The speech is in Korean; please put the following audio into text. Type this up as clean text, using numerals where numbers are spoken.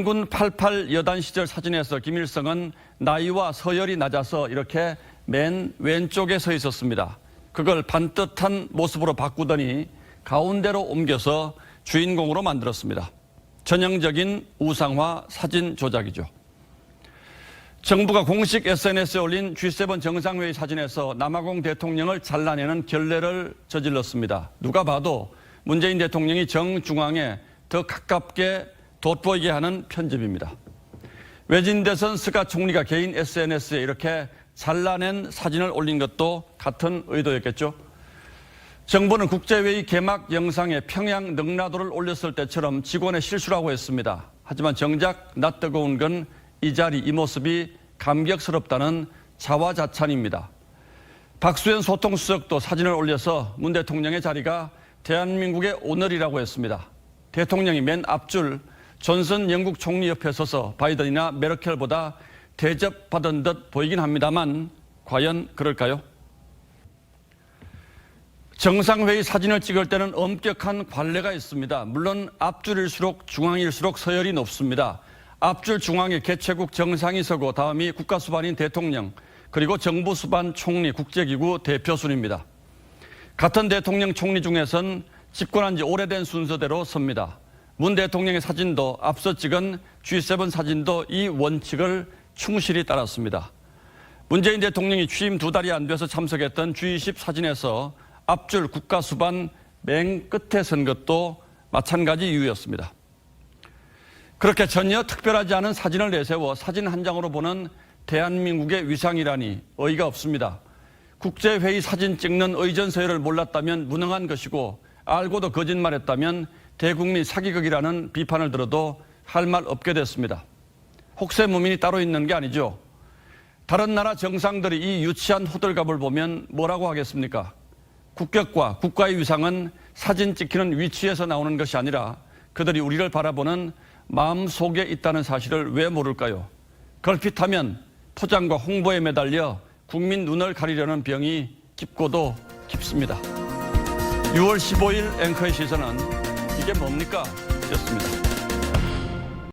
군 88 여단 시절 사진에서 김일성은 나이와 서열이 낮아서 이렇게 맨 왼쪽에 서 있었습니다. 그걸 반듯한 모습으로 바꾸더니 가운데로 옮겨서 주인공으로 만들었습니다. 전형적인 우상화 사진 조작이죠. 정부가 공식 SNS에 올린 G7 정상회의 사진에서 남아공 대통령을 잘라내는 결례를 저질렀습니다. 누가 봐도 문재인 대통령이 정중앙에 더 가깝게 돋보이게 하는 편집입니다. 외진대선 스가 총리가 개인 SNS에 이렇게 잘라낸 사진을 올린 것도 같은 의도였겠죠. 정부는 국제회의 개막 영상에 평양 능라도를 올렸을 때처럼 직원의 실수라고 했습니다. 하지만 정작 낯뜨거운 건 이 자리, 이 모습이 감격스럽다는 자화자찬입니다. 박수현 소통수석도 사진을 올려서 문 대통령의 자리가 대한민국의 오늘이라고 했습니다. 대통령이 맨 앞줄 존슨 영국 총리 옆에 서서 바이든이나 메르켈보다 대접받은 듯 보이긴 합니다만 과연 그럴까요? 정상회의 사진을 찍을 때는 엄격한 관례가 있습니다. 물론 앞줄일수록 중앙일수록 서열이 높습니다. 앞줄 중앙에 개최국 정상이 서고 다음이 국가수반인 대통령, 그리고 정부수반 총리, 국제기구 대표 순입니다. 같은 대통령 총리 중에선 집권한 지 오래된 순서대로 섭니다. 문 대통령의 사진도 앞서 찍은 G7 사진도 이 원칙을 충실히 따랐습니다. 문재인 대통령이 취임 2달이 안 돼서 참석했던 G20 사진에서 앞줄 국가수반 맨 끝에 선 것도 마찬가지 이유였습니다. 그렇게 전혀 특별하지 않은 사진을 내세워 사진 한 장으로 보는 대한민국의 위상이라니 어이가 없습니다. 국제회의 사진 찍는 의전서열을 몰랐다면 무능한 것이고 알고도 거짓말했다면 대국민 사기극이라는 비판을 들어도 할 말 없게 됐습니다. 혹세무민이 따로 있는 게 아니죠. 다른 나라 정상들이 이 유치한 호들갑을 보면 뭐라고 하겠습니까? 국격과 국가의 위상은 사진 찍히는 위치에서 나오는 것이 아니라 그들이 우리를 바라보는 마음속에 있다는 사실을 왜 모를까요? 걸핏하면 포장과 홍보에 매달려 국민 눈을 가리려는 병이 깊고도 깊습니다. 6월 15일 앵커의 시선은 이게 뭡니까? 였습니다.